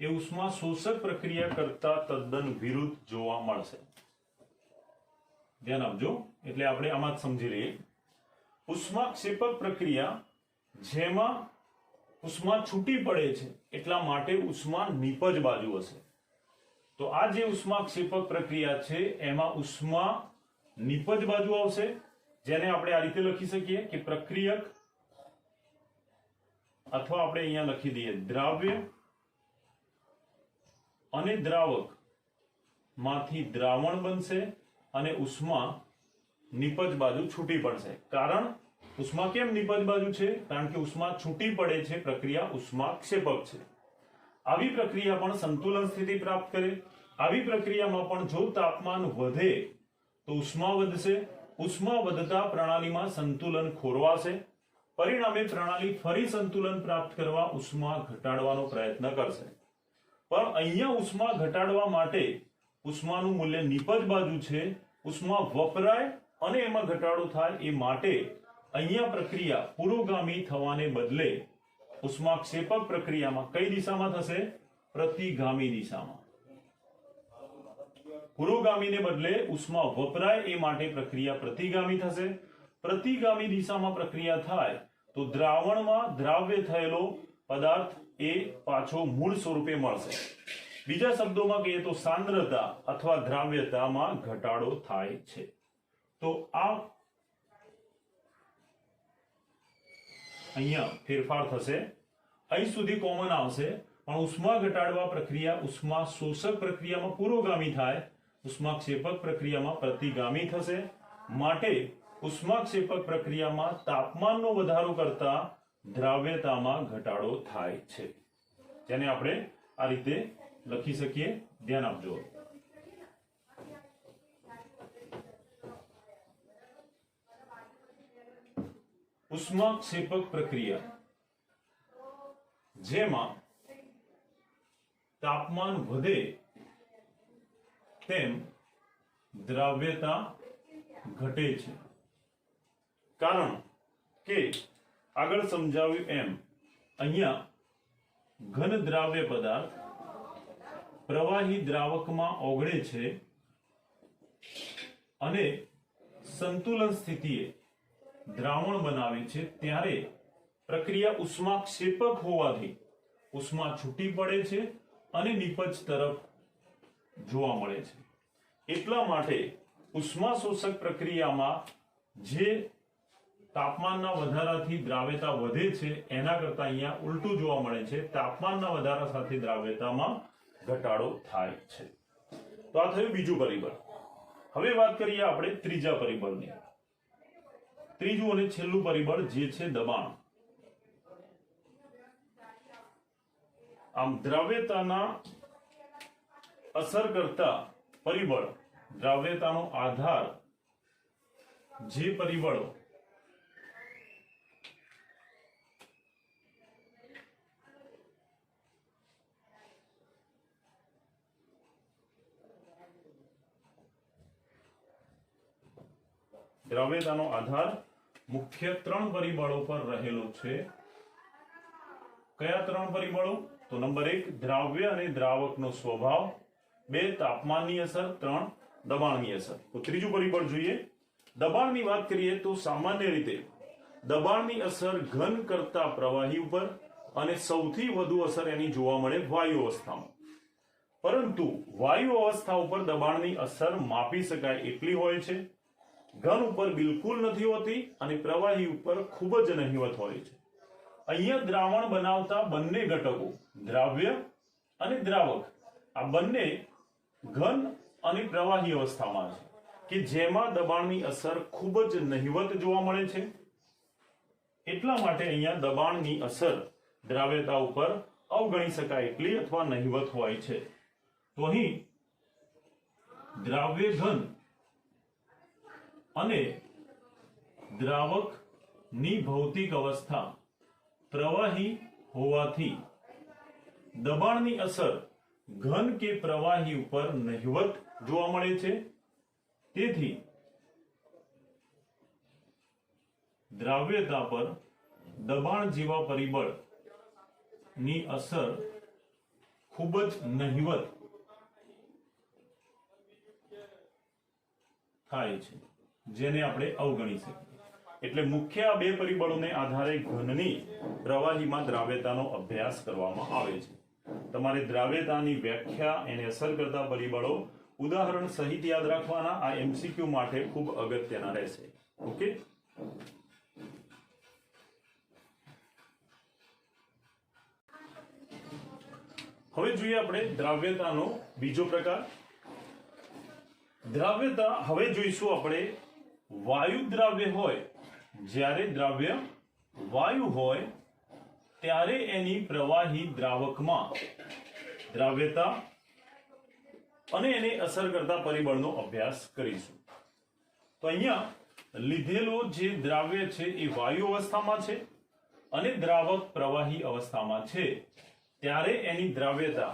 એ ઉષ્મા શોષક પ્રક્રિયા કરતા તદ્દન વિરુદ્ધ જોવા મળશે. ધ્યાન આપજો, એટલે આપણે આમાં જ સમજી લઈએ. ઉષ્માક્ષેપક પ્રક્રિયા જેમાં ઉષ્મા છૂટી પડે છે એટલા માટે ઉષ્મા નિપજ બાજુ હશે. તો આ જે ઉષ્માક્ષેપક પ્રક્રિયા છે એમાં ઉષ્મા નિપજ બાજુ આવશે, જેને આપણે આ રીતે લખી શકીએ કે પ્રક્રિયક, અથવા આપણે અહીંયા લખી દઈએ દ્રાવ્ય અને દ્રાવક માંથી દ્રાવણ બનશે અને ઉષ્મા નિપજ બાજુ છૂટી પડશે. કારણ ઉષ્મા કેમ નિપજ બાજુ છે? કારણ કે ઉષ્મા છૂટી પડે છે, પ્રક્રિયા ઉષ્માક્ષેપક છે. આવી પ્રક્રિયા પણ સંતુલન સ્થિતિ પ્રાપ્ત કરે. આવી પ્રક્રિયામાં પણ જો તાપમાન વધે તો ઉષ્મા વધશે. ઉષ્મા વધતા પ્રણાલીમાં સંતુલન ખોરવાશે. પરિણામે પ્રણાલી ફરી સંતુલન પ્રાપ્ત કરવા ઉષ્મા ઘટાડવાનો પ્રયત્ન કરશે. પણ અહીંયા ઉષ્મા ઘટાડવા માટે ઉષ્માનું મૂલ્ય નિપજ બાજુ છે. ઉષ્મા વપરાય અને એમાં ઘટાડો થાય એ માટે અહીંયા પ્રક્રિયા પુરોગામી થવાને બદલે ઉષ્માક્ષેપક પ્રક્રિયામાં કઈ દિશામાં થશે? પ્રતિગામી દિશામાં. પુરોગામીને બદલે ઉષ્મા વપરાય એ માટે પ્રક્રિયા પ્રતિગામી થશે. પ્રતિગામી દિશામાં પ્રક્રિયા થાય તો દ્રાવણમાં દ્રાવ્ય થયેલો પદાર્થ એ પાછો મૂળ સ્વરૂપે મળશે. બીજા શબ્દોમાં કહીએ તો સાંદ્રતા અથવા દ્રાવ્યતામાં ઘટાડો થાય છે. તો આ અહીંયા ફેરફાર થશે. અહીં સુધી કોમન આવશે, પણ ઉષ્મા ઘટાડવા પ્રક્રિયા ઉષ્મા શોષક પ્રક્રિયામાં પુરોગામી થાય, ઉષ્માક્ષેપક પ્રક્રિયામાં પ્રતિગામી થશે. માટે ઉષ્માક્ષેપક પ્રક્રિયામાં તાપમાનનો વધારો કરતા દ્રાવ્યતામાં ઘટાડો થાય છે, જેને આપણે આ રીતે લખી શકીએ. ધ્યાન આપજો. ઉષ્માક્ષેપક પ્રક્રિયા જેમાં તાપમાન વધે તેમ દ્રાવ્યતા ઘટે છે. કારણ કે આગળ સમજાવ્યું એમ અહીંયા ઘન દ્રાવ્ય પદાર્થ પ્રવાહી દ્રાવકમાં ઓગળે છે અને સંતુલન સ્થિતિએ દ્રાવણ બનાવે છે, ત્યારે પ્રક્રિયા ઉષ્માક્ષેપક હોવાથી ઉષ્મા છૂટી પડે છે અને નિપજ તરફ જોવા મળે છે. એટલા માટે ઉષ્મા શોષક પ્રક્રિયામાં જે તાપમાનના વધારાથી દ્રાવ્યતા વધે છે એના કરતા અહીંયા ઉલટું જોવા મળે છે. તાપમાનના વધારા સાથે દ્રાવ્યતામાં ઘટાડો થાય છે. તો આ થયું બીજું પરિબળ. હવે વાત કરીએ આપણે ત્રીજા પરિબળની. ત્રીજું અને છેલ્લું પરિબળ જે છે દબાણ. આમ દ્રાવ્યતાના અસર કરતા પરિબળ, દ્રાવ્યતાનો આધાર જે પરિબળો દ્રાવ્યતાનો આધાર મુખ્ય ત્રણ પરિબળો પર રહેલો છે. કયા ત્રણ પરિબળો? તો નંબર 1 દ્રાવ્ય અને દ્રાવકનો સ્વભાવ, 2 તાપમાનની અસર, 3 દબાણની અસર. તો ત્રીજું પરિબળ જોઈએ. દબાણની વાત કરીએ તો સામાન્ય રીતે દબાણની અસર ઘન કરતા પ્રવાહી ઉપર અને સૌથી વધુ અસર એની જોવા મળે વાયુ અવસ્થામાં. પરંતુ વાયુ અવસ્થા ઉપર દબાણની અસર માપી શકાય એટલી હોય છે. ઘન ઉપર બિલકુલ નથી હોતી અને પ્રવાહી ઉપર ખૂબ જ નહિવત હોય છે. અહીંયા દ્રાવણ બનાવતા બંને ઘટકો દ્રાવ્ય અને દ્રાવક આ બંને ઘન અને પ્રવાહી અવસ્થામાં છે કે જેમાં દબાણની અસર ખૂબ જ નહિવત જોવા મળે છે. એટલા માટે અહીંયા દબાણની અસર દ્રાવ્યતા ઉપર અવગણી શકાય એટલી અથવા નહિવત હોય છે. તો અહીં દ્રાવ્ય ઘન અને દ્રાવકની ભૌતિક અવસ્થા પ્રવાહી હોવાથી દબાણની અસર ઘન કે પ્રવાહી ઉપર નહિવત જોવા મળે છે. તેથી દ્રાવ્યતા પર દબાણ જેવા પરિબળ ની અસર ખૂબ જ નહિવત થાય છે, જેને આપણે અવગણી શકીએ. એટલે મુખ્ય આ બે પરિબળોને આધારે ઘનની પ્રવાહીમાં દ્રાવ્યતાનો અભ્યાસ કરવામાં આવે છે. તમારે દ્રાવ્યતાની વ્યાખ્યા, એને અસર કરતા પરિબળો ઉદાહરણ સહિત યાદ રાખવાના. આ એમસીક્યુ માટે ખૂબ અગત્યના રહેશે. ઓકે. હવે જોઈએ આપણે દ્રાવ્યતાનો બીજો પ્રકાર. દ્રાવ્યતા હવે જોઈશું આપણે વાયુ દ્રાવ્ય હોય, જ્યારે દ્રાવ્ય વાયુ હોય ત્યારે એની પ્રવાહી દ્રાવકમાં દ્રાવ્યતા અને એને અસર કરતા પરિબળનો અભ્યાસ કરીશું. તો અહીંયા લીધેલો જે દ્રાવ્ય છે એ વાયુ અવસ્થામાં છે અને દ્રાવક પ્રવાહી અવસ્થામાં છે, ત્યારે એની દ્રાવ્યતા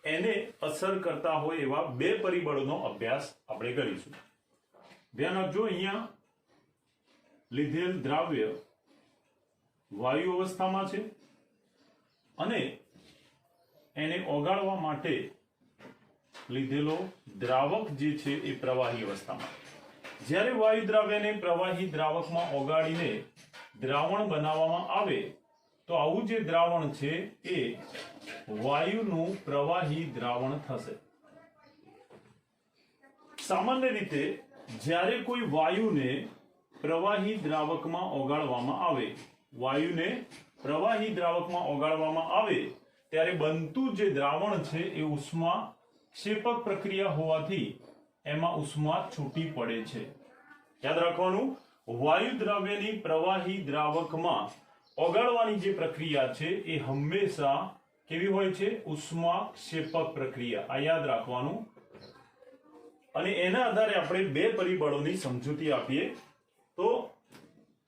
એને અસર કરતા હોય એવા બે પરિબળોનો અભ્યાસ આપણે કરીશું. ધ્યાન રાખજો, અહીંયા લીધેલ દ્રાવ્ય વાયુ અવસ્થામાં છે અને એને ઓગાળવા માટે લીધેલો દ્રાવક જે છે એ પ્રવાહી અવસ્થામાં. જ્યારે વાયુ દ્રાવ્યને પ્રવાહી દ્રાવકમાં ઓગાળીને દ્રાવણ બનાવવામાં આવે તો આવું જે દ્રાવણ છે એ વાયુનું પ્રવાહી દ્રાવણ થશે. સામાન્ય રીતે જ્યારે કોઈ વાયુને પ્રવાહી દ્રાવકમાં ઓગાળવામાં આવે, વાયુને પ્રવાહી દ્રાવકમાં ઓગાળવામાં આવે ત્યારે બનતું જે દ્રાવણ છે એ ઉષ્મા ક્ષેપક પ્રક્રિયા હોવાથી એમાં ઉષ્મા છૂટી પડે છે. યાદ રાખવાનું, વાયુ દ્રાવ્યની પ્રવાહી દ્રાવકમાં ઓગાળવાની જે પ્રક્રિયા છે એ હંમેશા કેવી હોય છે? ઉષ્મા ક્ષેપક પ્રક્રિયા. આ યાદ રાખવાનું. અને એના આધારે આપણે બે પરિબળોની સમજૂતી આપીએ. તો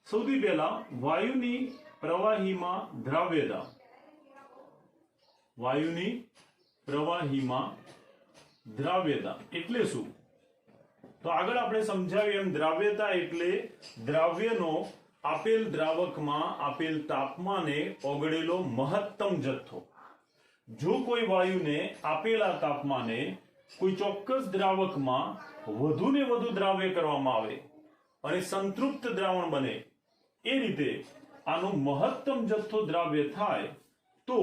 સૌથી પહેલા વાયુની પ્રવાહીમાં દ્રાવ્યતા. વાયુની પ્રવાહીમાં દ્રાવ્યતા એટલે શું? તો આગળ આપણે સમજાવ્યું એમ દ્રાવ્યતા એટલે દ્રાવ્યનો આપેલ દ્રાવકમાં આપેલ તાપમાને ઓગળેલો મહત્તમ જથ્થો. જો કોઈ વાયુને આપેલા તાપમાને કોઈ ચોક્કસ દ્રાવકમાં વધુ ને વધુ દ્રાવ્ય કરવામાં આવે અને સંતૃપ્ત દ્રાવણ બને, એ રીતે આનો મહત્તમ જથ્થો દ્રાવ્ય થાય તો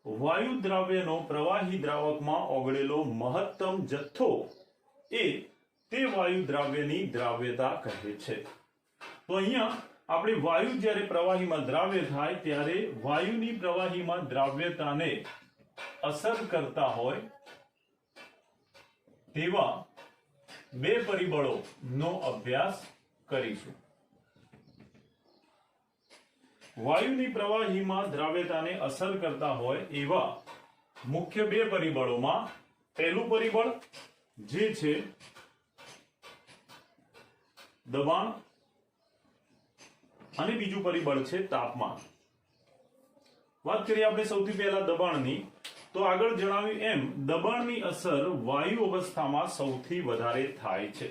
વાયુ દ્રાવ્યનો પ્રવાહી દ્રાવકમાં ઓગળેલો મહત્તમ જથ્થો એ તે વાયુ દ્રાવ્યની દ્રાવ્યતા કહે છે. તો અહીંયા આપણે વાયુ જ્યારે પ્રવાહીમાં દ્રાવ્ય થાય ત્યારે વાયુની પ્રવાહીમાં દ્રાવ્યતાને અસર કરતા હોય તેવા બે પરિબળોનો અભ્યાસ કરીશું. વાયુની પ્રવાહીમાં દ્રાવ્યતાને અસર કરતા હોય એવા મુખ્ય બે પરિબળોમાં પહેલું પરિબળ જે છે દબાણ અને બીજું પરિબળ છે તાપમાન. વાત કરીએ આપણે સૌથી પહેલા દબાણની, તો આગળ જણાવ્યું એમ દબાણની અસર વાયુ અવસ્થામાં સૌથી વધારે થાય છે.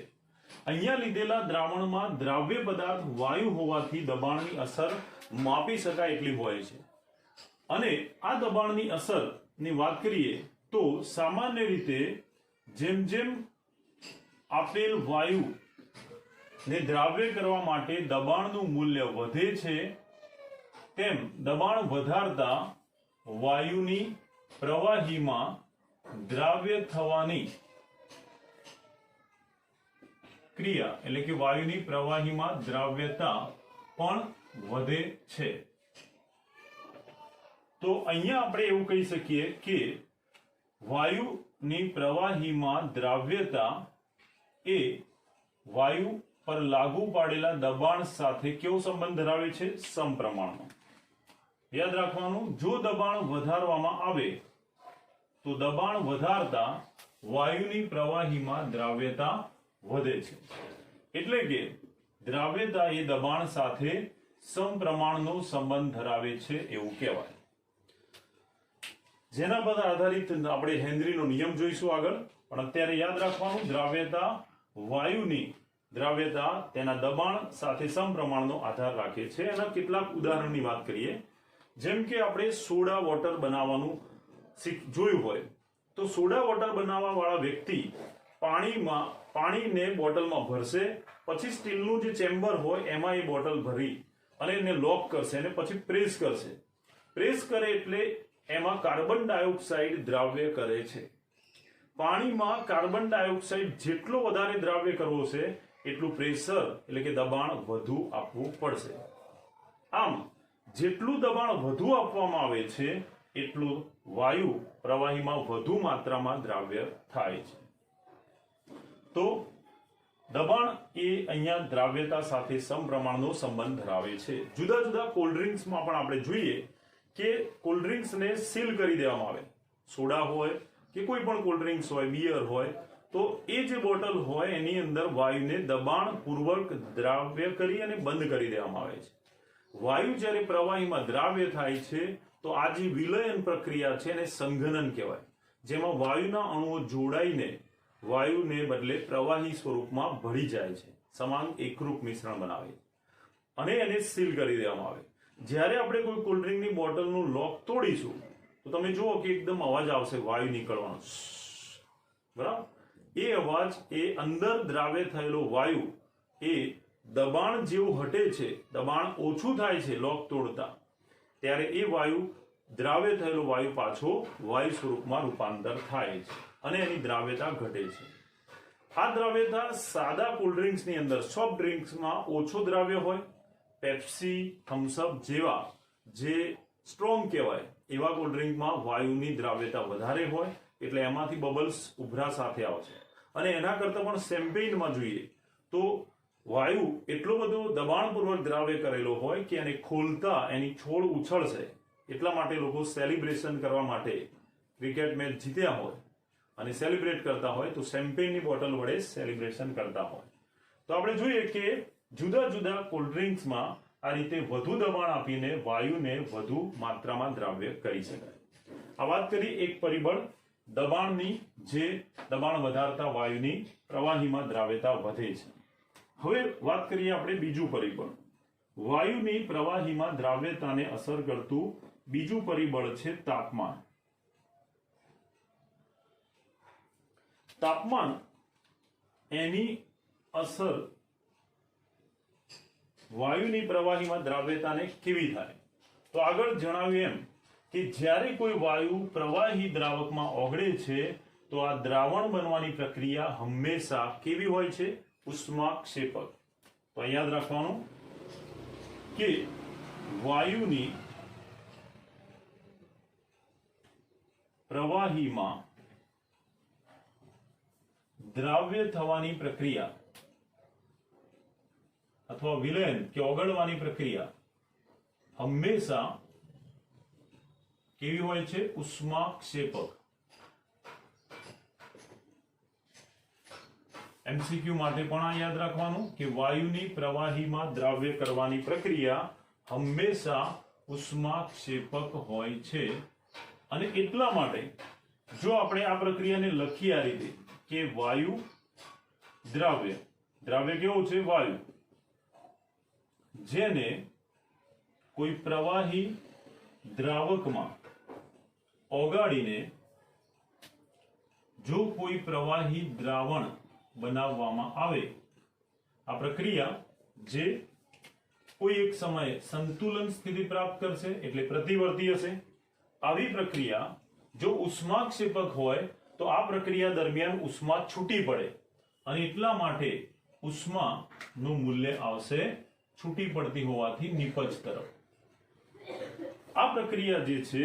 અહીંયા લીધેલા દ્રાવણમાં દ્રાવ્ય પદાર્થ વાયુ હોવાથી દબાણની અસર માપી શકાય એટલી હોય છે. અને આ દબાણની અસરની વાત કરીએ તો સામાન્ય રીતે જેમ જેમ આપેલ વાયુ ને દ્રાવ્ય કરવા માટે દબાણનું મૂલ્ય વધે છે તેમ દબાણ વધારતા વાયુની પ્રવાહીમાં દ્રાવ્ય થવાની ક્રિયા એટલે કે વાયુની પ્રવાહીમાં દ્રાવ્યતા પણ વધે છે. તો અહીંયા આપણે એવું કહી શકીએ કે વાયુની પ્રવાહીમાં દ્રાવ્યતા એ વાયુ પર લાગુ પાડેલા દબાણ સાથે કેવો સંબંધ ધરાવે છે? સમપ્રમાણનો. યાદ રાખવાનું, જો દબાણ વધારવામાં આવે તો દબાણ વધારતા વાયુની પ્રવાહીમાં દ્રાવ્યતા વધે છે. એટલે કે દ્રાવ્યતા એ દબાણ સાથે સમપ્રમાણનો સંબંધ ધરાવે છે એવું કહેવાય. જેના પર આધારિત આપણે હેનરીનો નિયમ જોઈશું આગળ, પણ અત્યારે યાદ રાખવાનું દ્રાવ્યતા વાયુની દ્રાવ્યતા તેના દબાણ સાથે સમપ્રમાણનો આધાર રાખે છે. એના કેટલાક ઉદાહરણની વાત કરીએ. જેમ કે આપણે સોડા વોટર બનાવવાનું જોયું હોય તો સોડા વોટર બનાવવા વાળા વ્યક્તિ પાણીને બોટલમાં ભરશે, પછી સ્ટીલનું જે ચેમ્બર હોય એમાં એ બોટલ ભરી અને એને લોક કરશે અને પછી પ્રેસ કરશે. પ્રેસ કરે એટલે એમાં કાર્બન ડાયોક્સાઇડ દ્રાવ્ય કરે છે. પાણીમાં કાર્બન ડાયોક્સાઇડ જેટલો વધારે દ્રાવ્ય કરવો છે એટલું પ્રેશર એટલે કે દબાણ વધુ આપવું પડશે. આમ જેટલું દબાણ વધુ આપવામાં આવે છે એટલું વાયુ પ્રવાહીમાં વધુ માત્રામાં દ્રાવ્ય થાય છે. તો દબાણ એ અહીંયા દ્રાવ્યતા સાથે સમપ્રમાણનો સંબંધ ધરાવે છે. જુદા જુદા કોલ્ડ ડ્રિંક્સમાં પણ આપણે જોઈએ કે કોલ્ડ ડ્રિંક્સને સીલ કરી દેવામાં આવે. સોડા હોય કે કોઈ પણ કોલ્ડ ડ્રિંક્સ હોય, બિયર હોય, તો એ જે બોટલ હોય એની અંદર વાયુને દબાણ પૂર્વક દ્રાવ્ય કરી અને બંધ કરી દેવામાં આવે છે. વાયુ જ્યારે પ્રવાહીમાં દ્રાવ્ય થાય છે તો આ જે વિલયન પ્રક્રિયા છે એને સંઘનન કહેવાય, જેમાં વાયુના અણુઓ જોડાઈને વાયુને બદલે પ્રવાહી સ્વરૂપમાં ભળી જાય છે, સમાન એકરૂપ મિશ્રણ બનાવે. અને એને સીલ કરી દેવામાં આવે. જ્યારે આપણે કોઈ કોલ્ડ ડ્રિંકની બોટલનું લોક તોડીશું તો તમે જુઓ કે એકદમ અવાજ આવશે, વાયુ નીકળવાનો, બરાબર. એ અવાજ એ અંદર દ્રાવ્ય થયેલો વાયુ એ દબાણ જેવું હટે છે, દબાણ ઓછું થાય છે લોક તોડતા, ત્યારે એ વાયુ દ્રાવ્ય થયેલો વાયુ પાછો વાયુ સ્વરૂપમાં રૂપાંતર થાય છે અને એની દ્રાવ્યતા ઘટે છે. આ દ્રાવ્યતા સાદા કોલ્ડ ડ્રિંક્સની અંદર, સોફ્ટ ડ્રિંક્સમાં ઓછો દ્રાવ્ય હોય, પેપ્સી, થમ્સઅપ જેવા જે સ્ટ્રોંગ કહેવાય એવા કોલ્ડ ડ્રિંકમાં વાયુની દ્રાવ્યતા વધારે હોય, એટલે એમાંથી બબલ્સ ઉભરા સાથે આવશે. અને એના કરતાં પણ શેમ્પેઇનમાં જોઈએ તો વાયુ એટલો બધો દબાણપૂર્વક દ્રાવ્ય કરેલો હોય કે એને ખોલતા એની છોડ ઉછળશે. એટલા માટે લોકો સેલિબ્રેશન કરવા માટે ક્રિકેટ મેચ જીત્યા હોય અને સેલિબ્રેટ કરતા હોય તો શેમ્પેઇનની બોટલ વડે સેલિબ્રેશન કરતા હોય. તો આપણે જોઈએ કે જુદા જુદા કોલ્ડ ડ્રિંક્સમાં આ રીતે વધુ દબાણ આપીને વાયુને વધુ માત્રામાં દ્રાવ્ય કરી શકાય. આ વાત કરી એક પરિબળ દબાણની, જે દબાણ વધારતા વાયુની પ્રવાહીમાં દ્રાવ્યતા વધે છે. હવે વાત કરીએ આપણે બીજું પરિબળ. વાયુની પ્રવાહીમાં દ્રાવ્યતાને અસર કરતું બીજું પરિબળ છે તાપમાન. તાપમાન એની અસર વાયુની પ્રવાહીમાં દ્રાવ્યતાને કેવી થાય? તો આગળ જણાવ્યું એમ કે જ્યારે કોઈ વાયુ પ્રવાહી દ્રાવકમાં ઓગળે છે તો આ દ્રાવણ બનવાની પ્રક્રિયા હંમેશા કેવી હોય છે? ઉષ્માક્ષેપક. તો યાદ રાખવાનું કે વાયુની પ્રવાહીમાં દ્રાવ્ય થવાની પ્રક્રિયા અથવા વિલયન કે ઓગળવાની પ્રક્રિયા હંમેશા કેવી હોય છે? ઉષ્માક્ષેપક. એમસીક્યુ માટે પણ આ યાદ રાખવાનું કે વાયુની પ્રવાહીમાં દ્રાવ્ય કરવાની પ્રક્રિયા હંમેશા ઉષ્માક્ષેપક હોય છે. અને એટલા માટે જો આપણે આ પ્રક્રિયાને લખીએ આ રીતે કે વાયુ દ્રાવ્ય, દ્રાવ્ય કેવું છે? વાયુ, જેને કોઈ પ્રવાહી દ્રાવકમાં ઓગાળીને જો કોઈ પ્રવાહી દ્રાવણ બનાવવામાં આવે, આ પ્રક્રિયા જે કોઈ એક સમયે સંતુલન સ્થિતિ પ્રાપ્ત કરશે એટલે પ્રતિવર્તી હશે. આવી પ્રક્રિયા જો ઉષ્માક્ષેપક હોય તો આ પ્રક્રિયા દરમિયાન ઉષ્મા છૂટી પડે અને એટલા માટે ઉષ્માનું મૂલ્ય આવશે છૂટી પડતી હોવાથી નિપજ તરફ. આ પ્રક્રિયા જે છે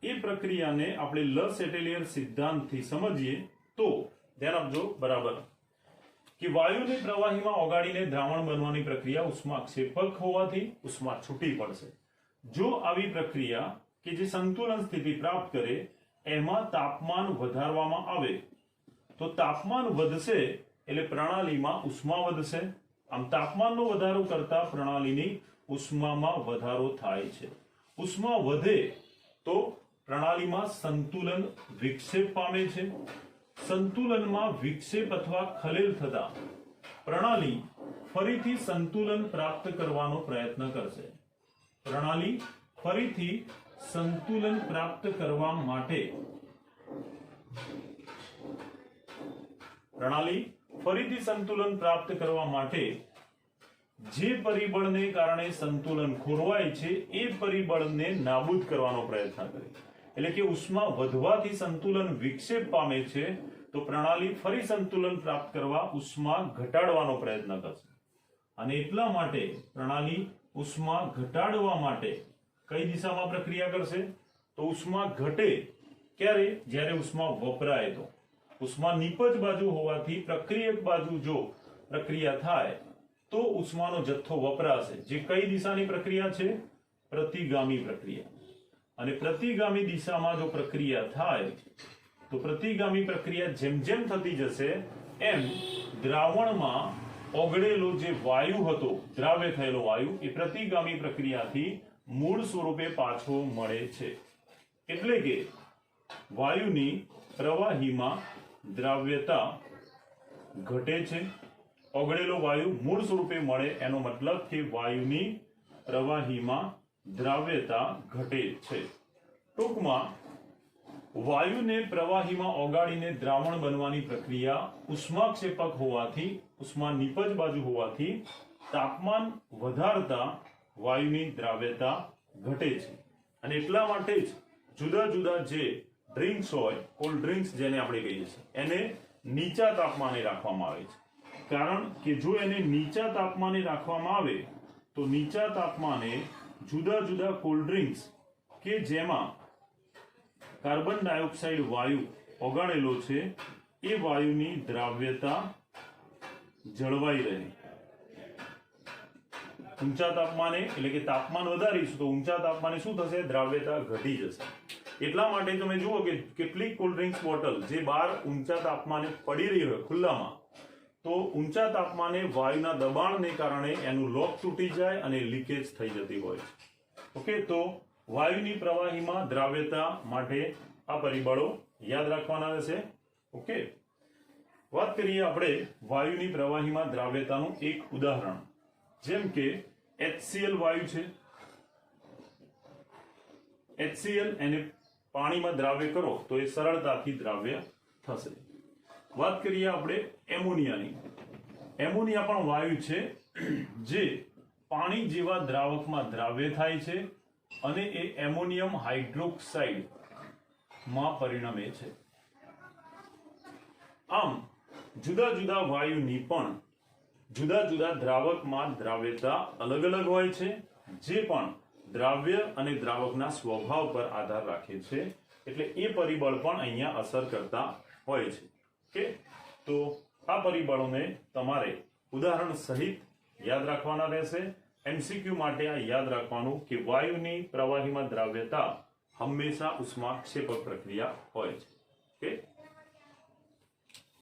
એ પ્રક્રિયાને આપણે લ સેટેલિયર સિદ્ધાંતથી સમજીએ તો ધ્યાન આપજો બરાબર કે વાયુને પ્રવાહીમાં ઓગાળીને દ્રાવણ બનવાની પ્રક્રિયા ઉષ્માક્ષેપક હોવાથી ઉષ્મા છૂટી પડશે. જો આવી પ્રક્રિયા કે જે સંતુલન સ્થિતિ પ્રાપ્ત કરે એમાં તાપમાન વધારવામાં આવે તો તાપમાન વધશે એટલે પ્રણાલીમાં ઉષ્મા વધશે. આમ તાપમાનનો વધારો કરતા પ્રણાલીની ઉષ્મામાં વધારો થાય છે. ઉષ્મા વધે તો પ્રણાલીમાં સંતુલન વિક્ષેપ પામે છે. સંતુલનમાં વિક્ષેપ અથવા ખલેલ થતા પ્રણાલી ફરીથી સંતુલન પ્રાપ્ત કરવાનો પ્રયત્ન કરશે. પ્રણાલી ફરીથી સંતુલન પ્રાપ્ત કરવા માટે જે પરિબળને કારણે સંતુલન ખોરવાય છે એ પરિબળને નાબૂદ કરવાનો પ્રયત્ન કરે. એટલે કે ઉષ્મા વધવાથી સંતુલન વિક્ષેપ પામે છે તો પ્રણાલી ફરી સંતુલન પ્રાપ્ત કરવા ઉષ્મા ઘટાડવાનો પ્રયત્ન કરશે. અને એટલા માટે પ્રણાલી ઉષ્મા ઘટાડવા માટે કઈ દિશામાં પ્રક્રિયા કરશે? તો ઉષ્મા ઘટે ક્યારે? જ્યારે ઉષ્મા વપરાય તો. ઉષ્મા નિપજ બાજુ હોવાથી પ્રક્રિયક બાજુ જો પ્રક્રિયા થાય તો ઉષ્માનો જથ્થો વપરાશે. જે કઈ દિશાની પ્રક્રિયા છે? પ્રતિગામી પ્રક્રિયા. અને પ્રતિગામી દિશામાં જો પ્રક્રિયા થાય તો પ્રતિગામી પ્રક્રિયા જેમ જેમ થતી જશે એમ દ્રાવણમાં ઓગળેલો જે વાયુ હતો, દ્રાવ્ય થયેલો વાયુ, એ પ્રતિગામી પ્રક્રિયાથી મૂળ સ્વરૂપે પાછો મળે છે. એટલે કે વાયુની પ્રવાહીમાં દ્રાવ્યતા ઘટે છે, ઓગળેલો વાયુ મૂળ સ્વરૂપે મળે એનો મતલબ કે વાયુની પ્રવાહીમાં દ્રાવ્યતા ઘટે છે. ટૂંકમાં વાયુને પ્રવાહીમાં ઓગાળીને દ્રાવણ બનવાની પ્રક્રિયા ઉષ્માક્ષેપક હોવાથી, ઉષ્મા નીપજ બાજુ હોવાથી તાપમાન વધારતા વાયુની દ્રાવ્યતા ઘટે છે. અને એટલા માટે જ જુદા જુદા જે ડ્રિંક્સ હોય, કોલ્ડ ડ્રિંક્સ જેને આપણે કહીએ છીએ, એને નીચા તાપમાને રાખવામાં આવે છે. કારણ કે જો એને નીચા તાપમાને રાખવામાં આવે તો નીચા તાપમાને જુદા જુદા કોલ્ડ ડ્રિંક્સ કે જેમાં કાર્બન ડાયોક્સાઇડ વાયુ ઓગાળેલો છે એ વાયુની દ્રાવ્યતા જળવાઈ રહે. ઊંચા તાપમાને એટલે કે તાપમાન વધારીશું તો ઊંચા તાપમાને શું થશે? દ્રાવ્યતા ઘટી જશે. એટલા માટે તમે જુઓ કે કેટલીક કોલ્ડ ડ્રિંક્સ બોટલ જે બહાર ઊંચા તાપમાને પડી રહી હોય ખુલ્લામાં, તો ઊંચા તાપમાને વાયુના દબાણને કારણે એનું લોક તૂટી જાય અને લીકેજ થઈ જતી હોય છે. ઓકે, તો વાયુની પ્રવાહીમાં દ્રાવ્યતા માટે આ પરિબળો યાદ રાખવાના રહેશે. ઓકે, વાત કરીએ આપણે વાયુની પ્રવાહીમાં દ્રાવ્યતાનું એક ઉદાહરણ. જેમ કે HCl વાયુ છે. HCl એને પાણીમાં દ્રાવ્ય કરો તો એ સરળતાથી દ્રાવ્ય થશે. વાત કરીએ આપણે એમોનિયાની. એમોનિયા પણ વાયુ છે જે પાણી જેવા દ્રાવકમાં દ્રાવ્ય થાય છે અને એ એમોનિયમ હાઇડ્રોક્સાઇડ માં પરિણમે છે. આમ જુદા જુદા વાયુની પણ જુદા જુદા દ્રાવકમાં દ્રાવ્યતા અલગ અલગ હોય છે, જે પણ દ્રાવ્ય અને દ્રાવકના સ્વભાવ પર આધાર રાખે છે. એટલે એ પરિબળ પણ અહીંયા અસર કરતા હોય છે. ઓકે, તો આ પરિબળોને તમારે ઉદાહરણ સહિત યાદ રાખવાના રહેશે. MCQ માટે આ યાદ રાખવાનું કે વાયુની પ્રવાહીમાં દ્રાવ્યતા હંમેશા ઉષ્માક્ષેપક પ્રક્રિયા હોય છે.